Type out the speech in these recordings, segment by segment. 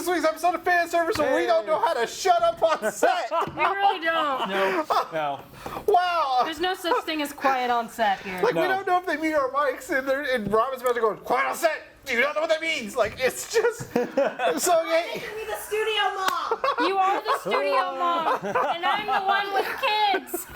this week's episode of Fanservice where we don't know how to shut up on set. We really don't. No. Wow. There's no such thing as quiet on set here. Like, we don't know if they mute our mics, and Robin's about to go, quiet on set. You don't know what that means. Like, it's just so. I think you're the studio mom. You are the studio mom, and I'm the one with kids.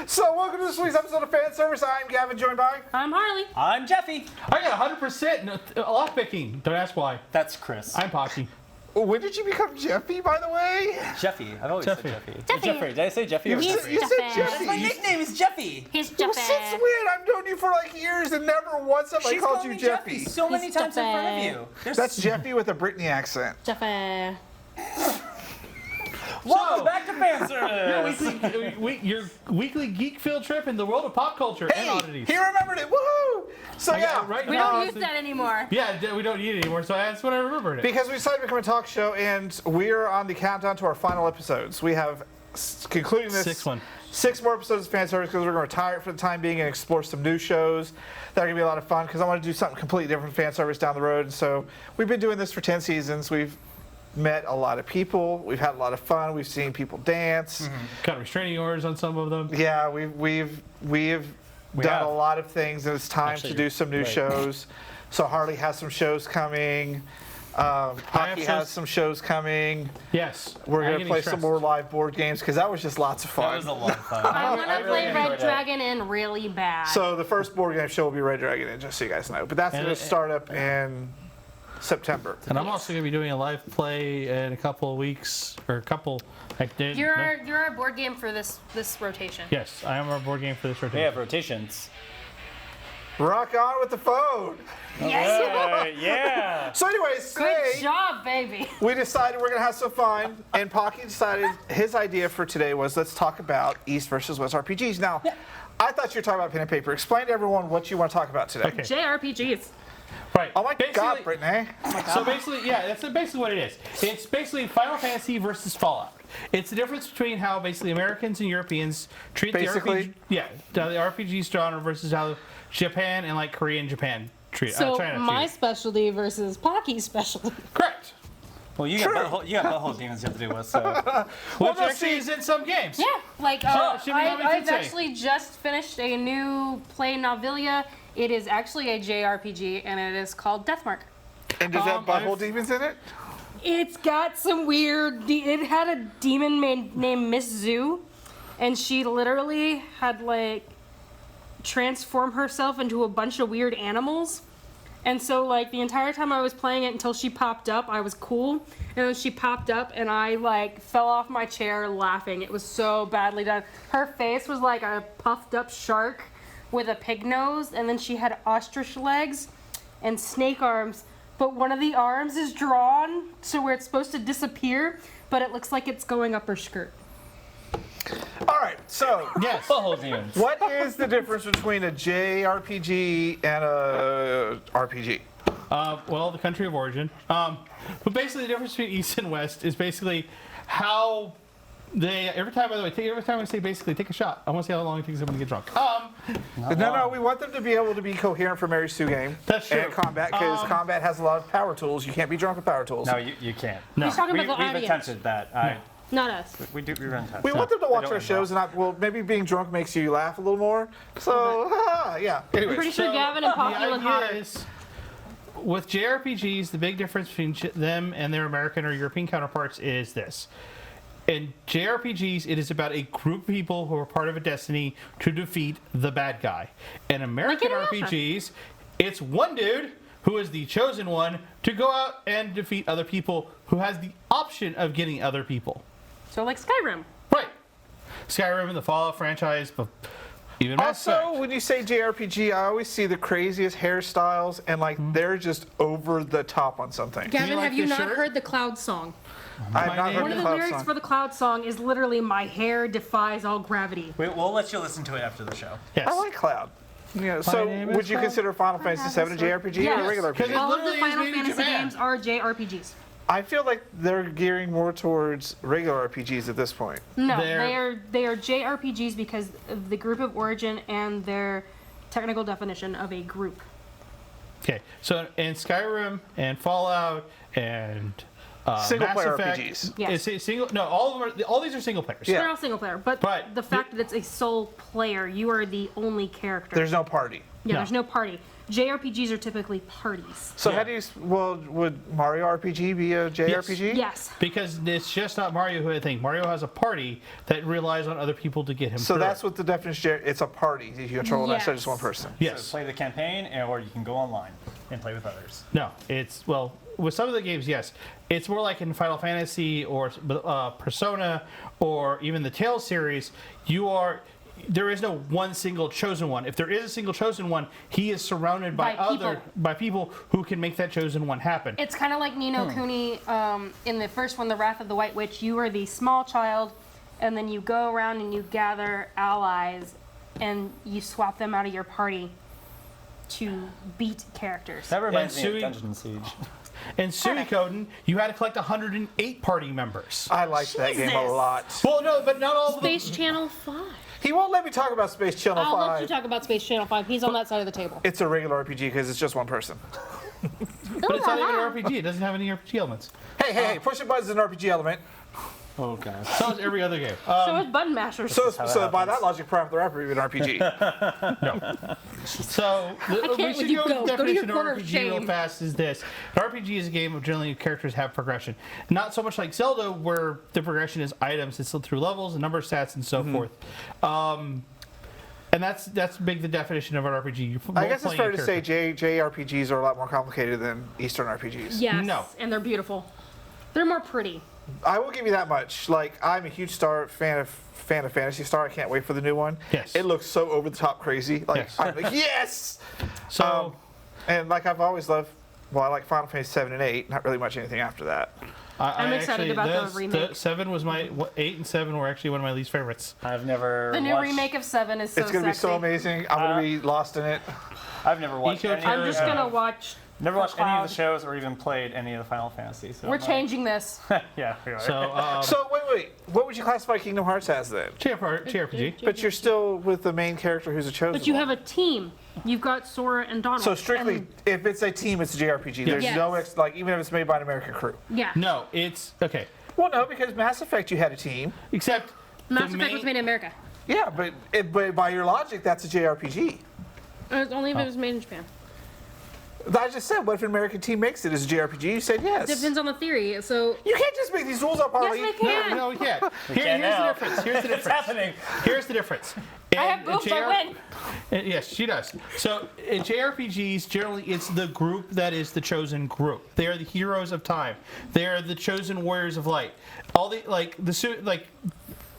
So, welcome to this week's episode of Fanservice. I'm Gavin, joined by. I'm Harley. I'm Jeffy. I got 100% off picking. Don't ask why. That's Chris. I'm Pocky. When did you become Jeffy, by the way? Jeffy. I've always Jeffy. said Jeffy. Jeffy. Jeffrey. Did I say Jeffy or He's Jeffrey? You said Jeffy. Jeffy. My nickname is Jeffy. He's Well, Jeffy. since when? I've known you for like years, and never once have I She's called called you me Jeffy. so many He's times in front of Jeffy. you. That's Jeffy with a Brittany accent. Jeffy. Welcome back to Fanservice. Your weekly geek field trip in the world of pop culture and Hey, oddities. he remembered it. Woohoo! So yeah, right We now, don't use that anymore. Yeah, we don't need it anymore, so that's when I remembered it. because we decided to become a talk show, and we're on the countdown to our final episodes. We have concluding this 6 more episodes of Fanservice because we're going to retire it for the time being and explore some new shows that are going to be a lot of fun. Because I want to do something completely different from Fanservice down the road. And so we've been doing this for 10 seasons. We've met a lot of people. We've had a lot of fun. We've seen people dance. Got restraining orders on some of them. Yeah, we've done have. a lot of things, and it's time Actually, to do some new right. shows. So Harley has some shows coming. Pocky has some shows coming. Yes. We're I'm going to getting play stressed. some more live board games because that was just lots of That fun. was a lot of fun. I want to play Red enjoyed that. Dragon in really bad. So the first board game show will be Red Dragon Inn, just so you guys know. But that's And going to start up in September. And I'm also going to be doing a live play in a couple of weeks, or a couple. You're our board game for this rotation. Yes, I am our board game for this They rotation. have rotations. Rock on with the phone. Yes. Yeah. So anyways, Good today job, baby. we decided we're going to have some fun. And Pocky decided his idea for today was let's talk about East versus West RPGs. Now, I thought you were talking about pen and paper. Explain to everyone what you want to talk about today. Okay. JRPGs. Right. Oh my God, Basically- Brittany. So basically, yeah, that's basically what it is. It's basically Final Fantasy versus Fallout. It's the difference between how basically Americans and Europeans treat Basically? the RPG genre versus how Japan and like Korea and Japan treat So China my treat. specialty versus Pocky's specialty. Correct. Well, you got butthole demons you have to deal with, so. Which no, actually see- is in some games. Yeah, like Shin Megami I've Tensei. actually just finished a new play Novelia. It is actually a JRPG, and it is called Deathmark. And does that butthole I've- demons in it? It's got some weird. It had a demon named Miss Zoo, and she literally had like transform herself into a bunch of weird animals. And so like the entire time I was playing it until she popped up, I was cool. And then she popped up, and I like fell off my chair laughing. It was so badly done. Her face was like a puffed up shark with a pig nose, and then she had ostrich legs and snake arms. But one of the arms is drawn so where it's supposed to disappear, but it looks like it's going up her skirt. All right, so Yes. Butthole demons. what is the difference between a JRPG and a RPG? Well, the country of origin. But basically, the difference between East and West is basically how they. Every time, by the way, every time I say basically take a shot, I want to see how long it takes them to get drunk. No, we want them to be able to be coherent for Mary Sue game. That's true. And combat, because combat has a lot of power tools. You can't be drunk with power tools. No, you can't. No. He's talking We've about the audience, attempted that. not us. We run tests. We want them to watch don't our shows, and maybe being drunk makes you laugh a little more. So, yeah. I'm Anyways, pretty sure So, Gavin and the Poppy look idea hotter. is, with JRPGs, the big difference between them and their American or European counterparts is this. In JRPGs, it is about a group of people who are part of a destiny to defeat the bad guy. In American Like in RPGs, it's one dude who is the chosen one to go out and defeat other people who has the option of getting other people. So like Skyrim. Right. Skyrim and the Fallout franchise, but even Mass also, Effect. when you say JRPG, I always see the craziest hairstyles, and like they're just over the top on something. Gavin, like have you this not shirt? heard the Cloud song? I have not name- heard One the of the Cloud lyrics song. for the Cloud song is literally "My hair defies all gravity." We'll let you listen to it after the show. Yes. I like Cloud. Yeah, so name would is you Cloud. consider Final Fantasy VII a JRPG or Yes. a regular Because RPG? it All of the literally is Final made in Fantasy Japan. games are JRPGs. I feel like they're gearing more towards regular RPGs at this point. No, They're- they are JRPGs because of the group of origin and their technical definition of a group. Okay, so in Skyrim and Fallout and Single Mass player Effect, Yes. It's a single. No, all these are single players. Yeah. They're all single player, but But the fact that it's a sole player, you are the only character. There's no party. yeah, No. there's no party. JRPGs are typically parties. So Yeah. how do you? Well, would Mario RPG be a JRPG? Yes. Because it's just not Mario who I think. Mario has a party that relies on other people to get him So through. that's what the definition. It's a party that you control, not Yes. just one person. Yes. So play the campaign, or you can go online and play with others. No, it's well with some of the games, yes. It's more like in Final Fantasy or Persona or even the Tales series. There is no one single chosen one. If there is a single chosen one, he is surrounded by people who can make that chosen one happen. It's kind of like Ni no Kuni in the first one, The Wrath of the White Witch. You are the small child, and then you go around and you gather allies, and you swap them out of your party to beat characters. That reminds me Sui- of Dungeon Siege. In Suikoden, you had to collect 108 party members. I like that game a Jesus. lot. Well, no, but not all of them. Space Channel 5. He won't let me talk about Space Channel I'll 5. let you talk about Space Channel 5. He's on that side of the table. It's a regular RPG because it's just one person. But it's not even an RPG. It doesn't have any RPG elements. Hey, pushing buttons is an RPG element. Oh god. So is every other game. So is Button Mashers. So, how so that by happens. that logic, Prime the Rapper is an RPG. So we can't should with you. go with the Go to your definition of corner of RPG real shame. fast is this. An RPG is a game of generally characters have progression. Not so much like Zelda where the progression is items, it's through levels and number of stats and so forth. And that's big the definition of an RPG. You're I guess it's playing fair a to say character. JRPGs are a lot more complicated than Eastern RPGs. Yes. No. And they're beautiful. They're more pretty. I will give you that much. Like, I'm a huge fan of Fantasy Star. I can't wait for the new one. Yes. It looks so over the top crazy. Like, Yes. I'm like, yes! So And like I've always loved, well, I like Final Fantasy 7 and 8. Not really much anything after that. I'm excited about the remake. 7 was 8 and 7 were actually one of my least favorites. I've never The new watched, remake of 7 is so It's going to be so sexy. amazing. I'm going to be lost in it. I've never watched Eco any I'm of just the, gonna watch. never watched any of Cloud. the shows or even played any of the Final Fantasy. So We're I'm like- changing this. Yeah, we are. So So, wait. What would you classify Kingdom Hearts as then? JRPG. But you're still with the main character who's a chosen But you one. have a team. You've got Sora and Donald. So strictly, And- if it's a team, it's a JRPG. There's Yes. no, like, even if it's made by an American crew. yeah. No, it's okay. Well, no, because Mass Effect, you had a team. Except Mass the Effect was made in America. Yeah, but by your logic, that's a JRPG. Only if it was made in Japan. I just said, what if an American team makes it as a JRPG? You said yes. Depends on the theory. So You can't just make these rules up, Harley. Yes, they can. No, we can't. can Here's now. the difference. Here's the It's difference. happening. Here's the difference. I have boobs. I win. Yes, she does. So in JRPGs, generally it's the group that is the chosen group. They are the heroes of time. They are the chosen warriors of light. All the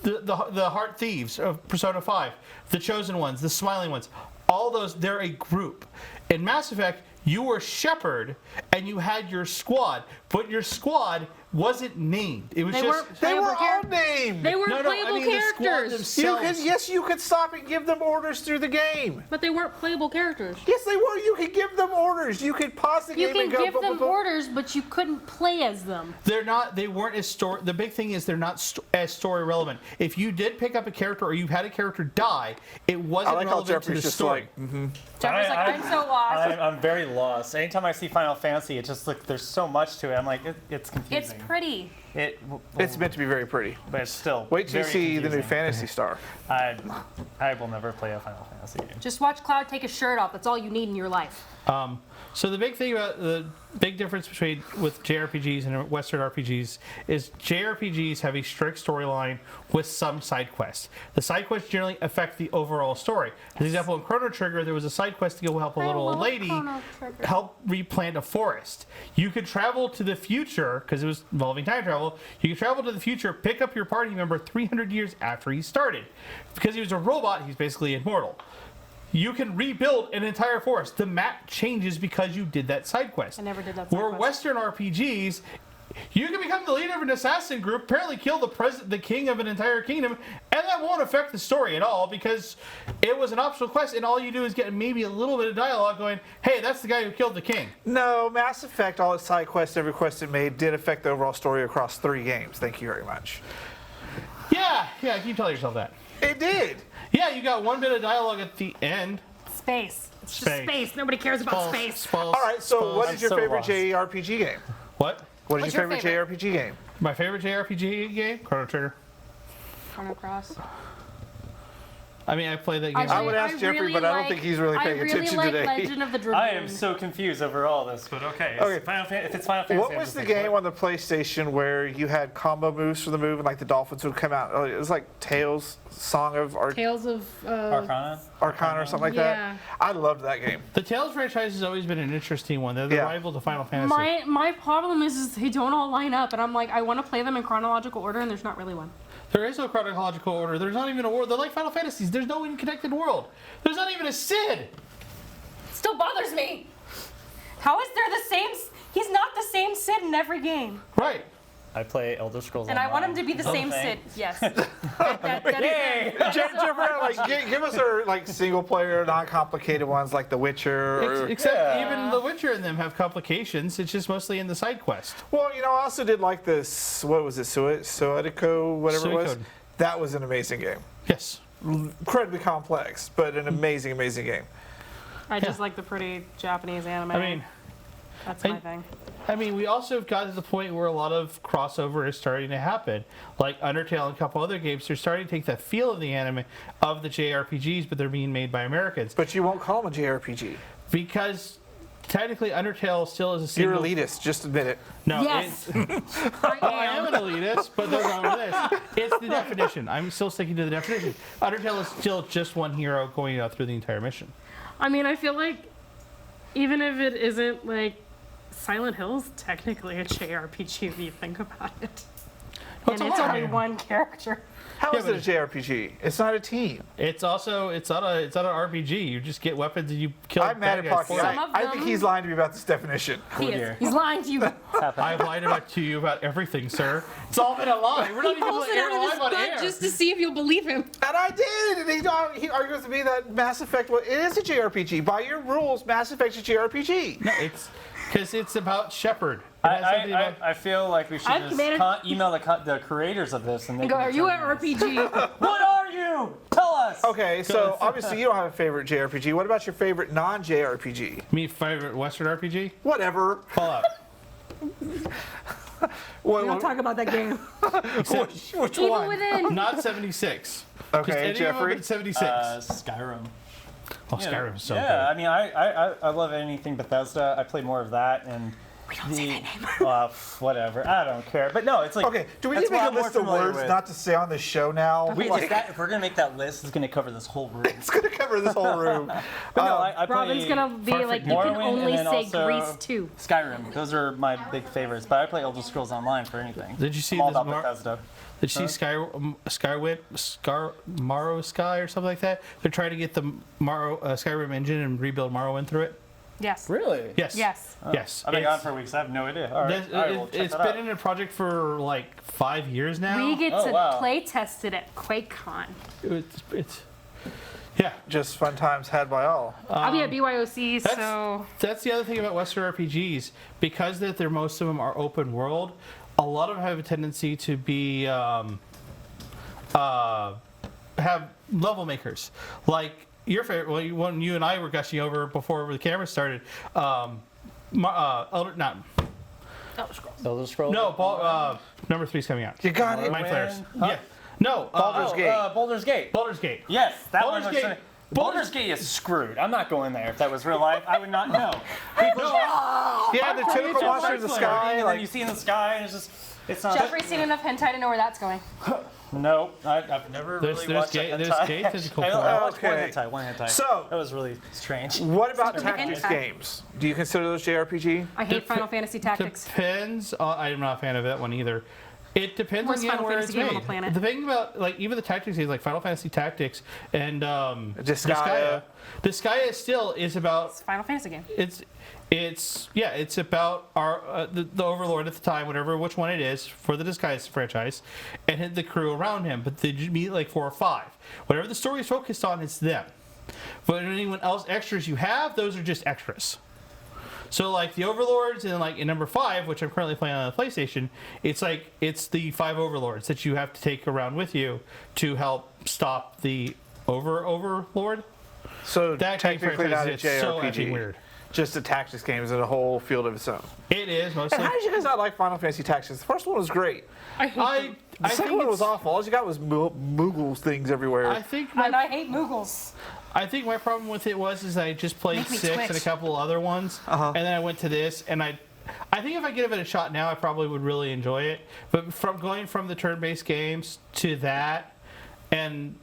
the heart thieves of Persona 5, the chosen ones, the smiling ones. All those, they're a group. In Mass Effect, you were Shepard and you had your squad, but your squad wasn't named. It was They just weren't They were playable all characters. named. they weren't no, playable I mean the squad characters. themselves. You could stop and give them orders through the game. But they weren't playable characters. Yes, they were. You could give them orders. You could pause the You game can and go. give them orders, but you couldn't play as them. They're not. They weren't as story. The big thing is they're not as story relevant. If you did pick up a character or you had a character die, it I wasn't like how relevant to Jeffrey's the just story. like, Jeffrey's like, I'm so lost. I'm very lost. Anytime I see Final Fantasy, it just like there's so much to it. I'm like, it's It's confusing. pretty. it's meant to be very pretty. but it's still. Wait till you very see the new confusing. Fantasy Star. I will never play a Final Fantasy game. Just watch Cloud take his shirt off. That's all you need in your life. So the big thing about the big difference between with JRPGs and Western RPGs is JRPGs have a strict storyline with some side quests. The side quests generally affect the overall story. As an example, in Chrono Trigger, there was a side quest to go help a little old love lady Chrono Trigger. help replant a forest. You could travel to the future because it was involving time travel. You could travel to the future, pick up your party member 300 years after he started. Because he was a robot, he's basically immortal. You can rebuild an entire forest. The map changes because you did that side quest. I never did that side Where quest. Western RPGs, you can become the leader of an assassin group, apparently kill the king of an entire kingdom, and that won't affect the story at all because it was an optional quest, and all you do is get maybe a little bit of dialogue going, hey, that's the guy who killed the king. No, Mass Effect, all its side quests, every quest it made, did affect the overall story across 3 games. Thank you very much. Yeah, you tell yourself that. It did. Yeah, you got one bit of dialogue at the end. Space. It's just Space. space. Nobody cares about space. All right, so what I'm is your so favorite lost. JRPG game? What? What is What's your your favorite JRPG game? My favorite JRPG game, Chrono Trigger. Chrono Cross. I mean, I play that game. I would ask Jeffrey, but I don't think he's really paying attention I really today. like Legend of the Dragoon. I am so confused over all this, but okay. Okay. If it's Final Fantasy, What was the game on the PlayStation where you had combo moves for the move and like the dolphins would come out? It was like Tales, Song of Tales of Arcana? Arcana or something like Yeah. that. I loved that game. The Tales franchise has always been an interesting one. They're the Yeah. rival to Final Fantasy. My problem is they don't all line up, and I'm like, I want to play them in chronological order, and there's not really one. There is no chronological order. There's not even a world. They're like Final Fantasies. There's no connected world. There's not even a Cid. Still bothers me. How is there the same? He's not the same Sid in every game, Right. I play Elder Scrolls and I want him to be the same Sid. Yes. That is- Jeffrey, like, give us our like single player, non-complicated ones like The Witcher. Or, Except even The Witcher and them have complications. It's just mostly in the side quest. well, you know, I also did like this. What was it? Suicoden, whatever it was. Suicoden. That was an amazing game. Yes. Incredibly complex, but an amazing, amazing game. I just like the pretty Japanese anime. I mean, that's my thing. we also have got to the point where a lot of crossover is starting to happen. Like Undertale and a couple other games, they're starting to take the feel of the anime, of the JRPGs, but they're being made by Americans. But you won't call them a JRPG. Because technically Undertale still is a single... You're elitist, just admit it. No, Yes. I am an elitist, but they're going with this. It's the definition. I'm still sticking to the definition. Undertale is still just one hero going through the entire mission. I mean, I feel like even if it isn't like Silent Hill's technically a JRPG if you think about it. What's And it's a only lot? one character. How Yeah, is it a JRPG? It's not a team. It's not an RPG. You just get weapons and you kill I'm mad bad at guys. Pocky. for it. Some of I think them- he's lying to me about this definition. He dear. is. He's lying to you. I've lied to you about everything, sir. It's all been a lie. We're not He even pulls it airing out of his live on butt air. just to see if you'll believe him. And I did. And he argues with me that Mass Effect, well, it is a JRPG. By your rules, Mass Effect's a JRPG. No, it's because it's about Shepard. It has something about- I feel like we should I've just committed- email the creators of this and they Go, can are you an determine this. RPG? What are you? Tell us. Okay, so obviously you don't have a favorite JRPG. What about your favorite non-JRPG? Me favorite Western RPG? Whatever. Fallout. What, We don't talk about that game. which Evil one? Within. Not 76. 'Cause Okay, any of them Jeffrey. but 76. Skyrim. Oh, Skyrim is so yeah, I good. mean, I love anything Bethesda. I play more of that and. We don't say that name. Whatever. I don't care. But no, it's like. Okay, do we need that's to make what a I'm more list of familiar words with. not to say on the show now? If we're gonna make that list, it's gonna cover this whole room. It's going to cover this whole room. But no, I play Robin's gonna be Far like, From you can Morrowind only and then say also Grease too. Skyrim. Those are my big favorites. But I play Elder Scrolls Online for anything. Did you see I'm all this about Bethesda. Did you see Morrow Sky or something like that? They're trying to get the Skyrim engine and rebuild Morrowind through it. Yes. Really? Yes. Yes. Yes. I've been It's- gone for weeks. I have no idea. All right. All right, we'll check it's that been out. in a project for like 5 years now. We get Oh, to wow. play test it at QuakeCon. It's yeah. Just fun times had by all. I'll be at BYOC, that's- so That's the other thing about Western RPGs, because most of them are open world. A lot of them have a tendency to be have level makers, like your favorite. Well, when you and I were gushing over before the camera started, Elder Scrolls. number 3's coming out. You got it. Mind Flayers. Huh? Yeah. No. Baldur's Gate. Baldur's Gate. Baldur's Gate. Yes, that Baldur's one. Gate. Baldur's Gate is screwed. I'm not going there. If that was real life, I would not know. People Yeah, the tentacle monster in the sky. and then Like, you see in the sky, and it's just, it's not. Jeffrey's seen enough hentai to know where that's going. No, I've never There's- really there's watched gay- a there's hentai. gay tentacle I porn. watched Okay. one hentai. So- that was really strange. what about Super tactics hentai. games? Do you consider those JRPG? I hate Final Fantasy Tactics. Depends. I'm not a fan of that one either. It depends Worst on the end Final where Fantasy it's game on made. the planet. The thing about like even the tactics games like Final Fantasy Tactics and Disgaea. Disgaea still is about It's a Final Fantasy game. it's about our the Overlord at the time, which one it is for the Disgaea franchise, and the crew around him. But they meet like 4 or 5. Whatever the story is focused on, it's them. But anyone else extras you have, those are just extras. So like the Overlords and like in number 5, which I'm currently playing on the PlayStation, it's the 5 Overlords that you have to take around with you to help stop the Overlord. So That game technically franchise not a is so effing JRPG. weird. just a tactics game is in a whole field of its own. It is mostly. And how did you guys not like Final Fantasy Tactics? The first one was great. I hate them. The second one was awful. All you got was Moogle things everywhere. I think And I hate Moogles. I think my problem with it was I just played Make me 6 twitch. and a couple other ones, and then I went to this, and I think if I give it a shot now, I probably would really enjoy it. But from going from the turn-based games to that, and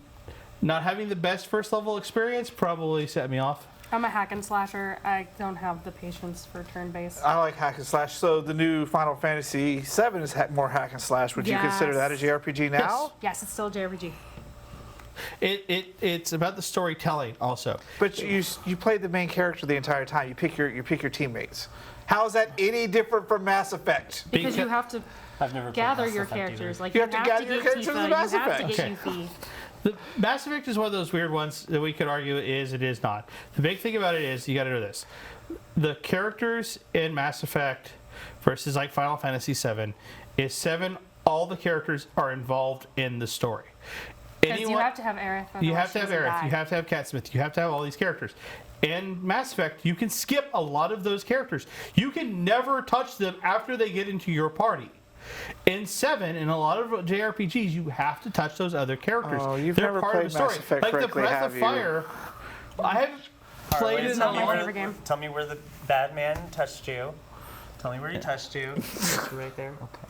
not having the best first level experience, probably set me off. I'm a hack and slasher. I don't have the patience for turn-based. I like hack and slash. So the new Final Fantasy VII is more hack and slash. Would you consider that a JRPG now? Yes, it's still a JRPG. It's about the storytelling also. But you played the main character the entire time. You pick your teammates. How is that any different from Mass Effect? Because you have to I've never played gather Mass your Effect either. characters. Like You have to gather your get characters in Tifa, Mass you have Effect. to get Okay. Yuffie. The Mass Effect is one of those weird ones that we could argue it is not. The big thing about it is you got to know this: the characters in Mass Effect versus like Final Fantasy VII is 7. All the characters are involved in the story. Because you have to have Aerith. You have to have otherwise she doesn't Aerith. die. You have to have Cat Smith. You have to have all these characters. In Mass Effect, you can skip a lot of those characters. You can never touch them after they get into your party. In 7, in a lot of JRPGs, you have to touch those other characters. Oh, you've They're never part played of the story. Mass Effect like correctly, the Breath have of you? Fire. I haven't played Wait, it not in my a long favorite game. Tell me where the bad man touched you. Tell me where he touched you. It's right there. Okay.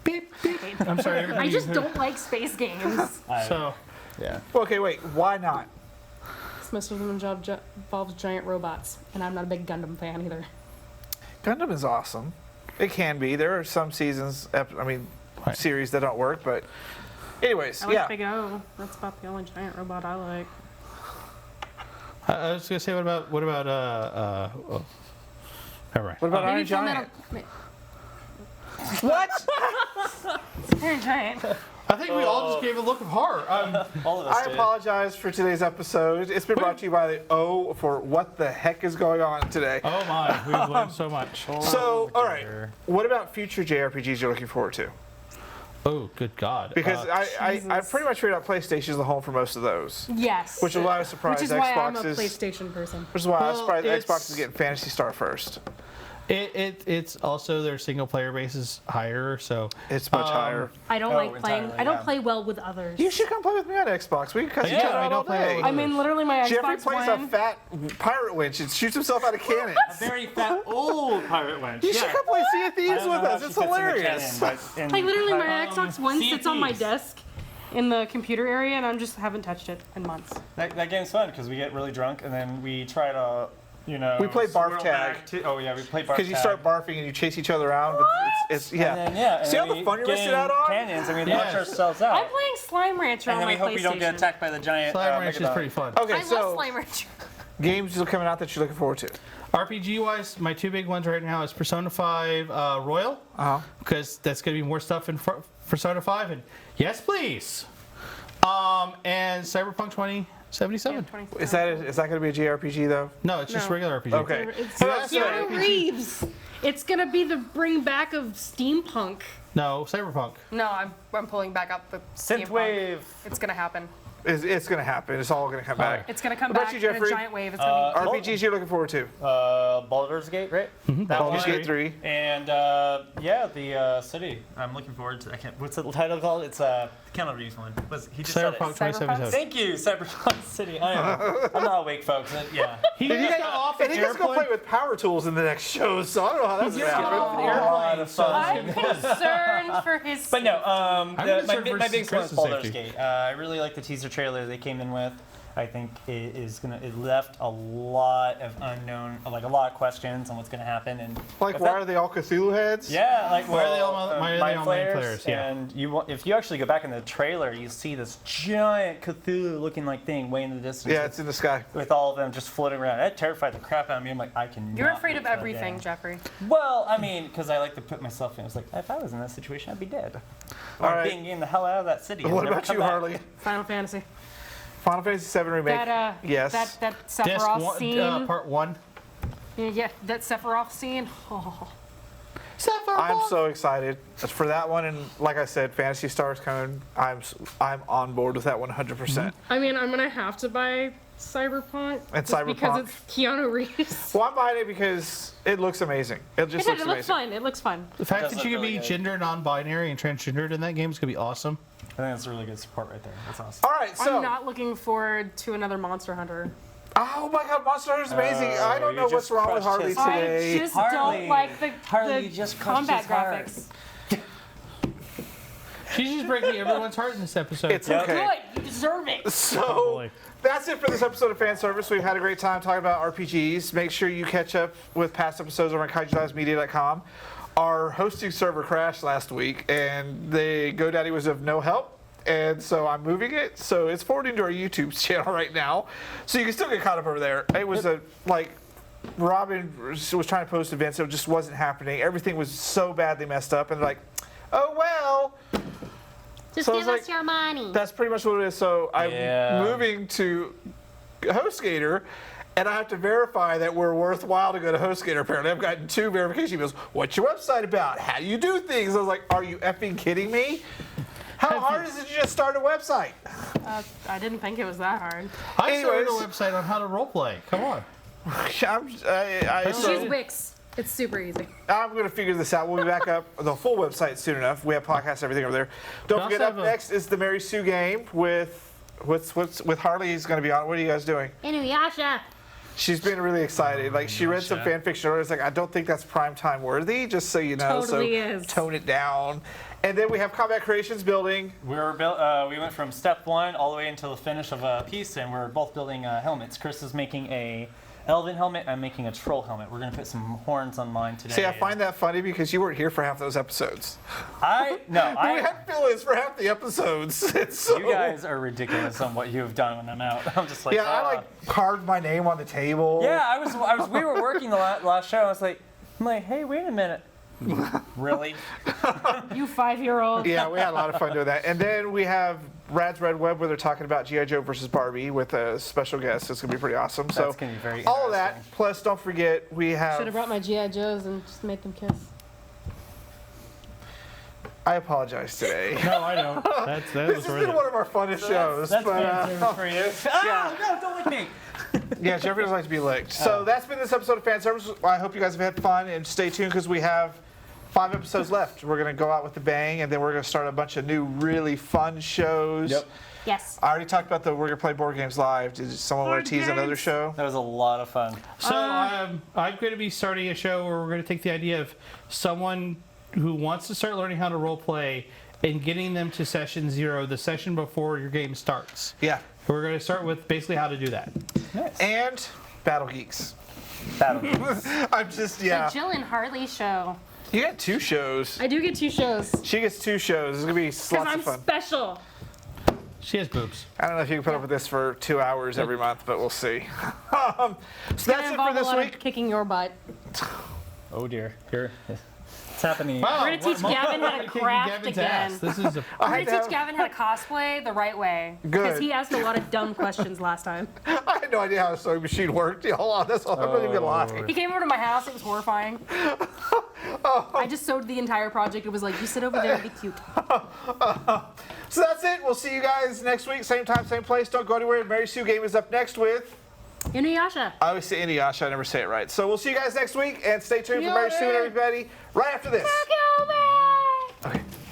Beep, beep. I'm sorry. I just don't like space games. So, Yeah. Okay, wait. Why not? Most of them involves giant robots, and I'm not a big Gundam fan either. Gundam is awesome. It can be. There are some seasons, Right. series that don't work, but anyways, I like yeah. Big O. That's about the only giant robot I like. I was gonna say, what about oh, never mind. What about Iron Maybe Full Giant? Metal- What? Iron Giant. I think we all just gave a look of horror. All of us I did. apologize for today's episode. It's been brought to you by the O for what the heck is going on today. Oh my, we've learned so much. So, all right. dear. What about future JRPGs you're looking forward to? Oh, good God. Because I Jesus. pretty much figured out PlayStation is the home for most of those. Yes. Which is why I was surprised Which is why I'm a Xbox is. PlayStation person. Which is why I was Well, surprised it's- Xbox is getting Phantasy Star first. It's also their single player base is higher, so It's much higher. I don't Oh, like playing. entirely, I don't yeah. play well with others. You should come play with me on Xbox. We can cuss each Yeah, other we out don't all play day. well I mean, literally, my Jeffrey Xbox plays One. a fat pirate winch and shoots himself out of cannons. Very fat old pirate wench. You should come play Sea of Thieves with us. It's hilarious. Like literally, my Xbox One Sea of sits on my Thieves. desk in the computer area, and I just haven't touched it in months. That game's fun because we get really drunk and then we try to, We play barf swirl tag. back to- oh yeah, we play barf tag. Because you start barfing and you chase each other around. But it's yeah. And then, yeah. and See then how the we fun you're get missing in out on? Canyons and we Yes. launch ourselves out. I'm playing Slime Rancher and on then my we hope we don't get PlayStation. attacked by the giant. Slime Ranch is Megadon. pretty fun. Okay, I love so Slime Rancher. games that are coming out that you're looking forward to. RPG wise, my two big ones right now is Persona 5 Royal, because that's going to be more stuff in Persona 5, and yes, please. And Cyberpunk 2077. Is that going to be a JRPG though? No, it's just No. regular RPG. Okay. It's How about Keanu Cyberpunk? Reeves. It's gonna be the bring back of steampunk. No, Cyberpunk. No, I'm pulling back up the steampunk. Synthwave. It's gonna happen. It's going to happen. It's all going to come back. It's gonna come What about back you, in a Jeffrey? giant wave. It's gonna be. RPGs you're looking forward to. Baldur's Gate, right? Mm-hmm. That Baldur's one. Gate 3. And yeah, the city. I'm looking forward to. I can't. What's the title called? It's Keanu Reeves one. He just said it. Cyberpunk Cyberpunk? 2077. Thank you, Cyberpunk City. I'm not awake, folks. Yeah. He just got off an And he gets to go airplane. play with power tools in the next show, so I don't know how that's going to got happen. off an A lot airplane. of So fun. I'm concerned for his. But no, I'm my concerned for biggest one is Chris's Baldur's safety. Gate. I really like the teaser trailer they came in with. I think it left a lot of unknown, like a lot of questions on what's going to happen. And Like, if why that- are they all Cthulhu heads? Yeah, like Why are they all mind mind flayers, flayers? Yeah. And if you actually go back in the trailer, you see this giant Cthulhu-looking like thing way in the distance. Yeah, it's in the sky. with all of them just floating around. That terrified the crap out of me. I'm like, I can. You're afraid of everything, Jeffrey. Well, I mean, because I like to put myself in. I was like, if I was in that situation, I'd be dead. Or All right. being getting the hell out of that city. I'd What never about come you, back. Harley? Final Fantasy. Final Fantasy VII Remake. That yes. That Disc Sephiroth one, scene. part 1. Yeah, that Sephiroth scene. Oh. I'm so excited for that one, and like I said, Fantasy Star's coming. I'm on board with that 100%. I mean, I'm gonna have to buy Cyberpunk. And just because Cyberpunk. it's Keanu Reeves. Well, I'm buying it because it looks amazing. It just looks It looks amazing. fun. It looks fun. The fact does that look you can really be good. gender non-binary and transgendered in that game is gonna be awesome. I think that's really good support right there. That's awesome. All right, so I'm not looking forward to another Monster Hunter. oh my God, Monster Hunter's amazing. I don't you know what's just wrong with crushed Harley his- today. I just Harley. don't like the Harley, you just crushed combat his heart. graphics. She's just breaking everyone's heart in this episode. It's Yep. okay. Good, you deserve it. So boy. that's it for this episode of Fanservice. We've had a great time talking about RPGs. Make sure you catch up with past episodes over at kaijudivesmedia.com. Our hosting server crashed last week, and the GoDaddy was of no help. And so I'm moving it. So it's forwarding to our YouTube channel right now. So you can still get caught up over there. It was Robin was trying to post events. It just wasn't happening. Everything was so badly messed up. And they're like, oh, well. Just So I give was us like, your money. That's pretty much what it is. So I'm Yeah. moving to HostGator, and I have to verify that we're worthwhile to go to HostGator. Apparently, I've gotten 2 verification emails. What's your website about? How do you do things? I was like, are you effing kidding me? How hard is it to just start a website? I didn't think it was that hard. I started a Anyways. website on how to roleplay. Come on. She's Wix. It's super easy. I'm going to figure this out. We'll be back up the full website soon enough. We have podcasts, everything over there. Don't We forget, also up have a- next is the Mary Sue game with Harley. He's going to be on. What are you guys doing? Inuyasha. She's been really excited. Like, she read some fan fiction earlier. It's like, I don't think that's prime time worthy, just so you know. Totally so is. tone it down. And then we have Combat Creations building. We went from step 1 all the way until the finish of a piece, and we're both building helmets. Chris is making a elven helmet. I'm making a troll helmet. We're gonna put some horns on mine today. See, I find that funny because you weren't here for half those episodes. we We had fill-ins for half the episodes. It's so, You guys are ridiculous on what you have done when I'm out. I'm just like, yeah, I carved my name on the table. Yeah, I was. We were working the last show. I'm like, hey, wait a minute. Really? You 5-year-old. Yeah, we had a lot of fun doing that. And then we have Rad's Red Web where they're talking about G.I. Joe versus Barbie with a special guest. It's going to be pretty awesome. That's gonna be very all of that, interesting. plus don't forget we Should have have... brought my G.I. Joes and just made them kiss. I apologize today. No, I know. That This was has been worth it. one of our funnest shows. That's but, fan service for you. Ah, no, don't lick me. yeah, Jeffrey doesn't like to be licked. So that's been this episode of Fanservice. I hope you guys have had fun, and stay tuned because we have 5 episodes left. We're going to go out with a bang, and then we're going to start a bunch of new, really fun shows. Yep. Yes. I already talked about we're going to play Board Games Live. Did someone want to tease another show? That was a lot of fun. So I'm going to be starting a show where we're going to take the idea of someone who wants to start learning how to role play and getting them to session 0, the session before your game starts. Yeah. We're going to start with basically how to do that. Nice. And Battle Geeks. Battle games. I'm just, yeah. The Jill and Harley show. You got 2 shows. I do get 2 shows. She gets 2 shows. It's going to be Because lots I'm of fun. special. She has boobs. I don't know if you can put up with this for 2 hours every month, but we'll see. So It's that's it for involve a this lot week. of kicking your butt. Oh dear. It's happening. Wow, We're gonna teach Gavin how to kicking craft Gavin's again. ass. This is a We're had gonna to teach have- Gavin how to cosplay the right way. Good. Because he asked a lot of dumb questions last time. I had no idea how a sewing machine worked. Yeah, hold on, that's all. I'm not even gonna lie. He came over to my house. It was horrifying. I just sewed the entire project. It was like, you sit over there and be cute. So that's it. We'll see you guys next week, same time, same place. Don't go anywhere. Mary Sue game is up next with. Inuyasha. I always say Inuyasha. I never say it right. So we'll see you guys next week, and stay tuned for Mary Sue and everybody right after this.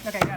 Okay, guys.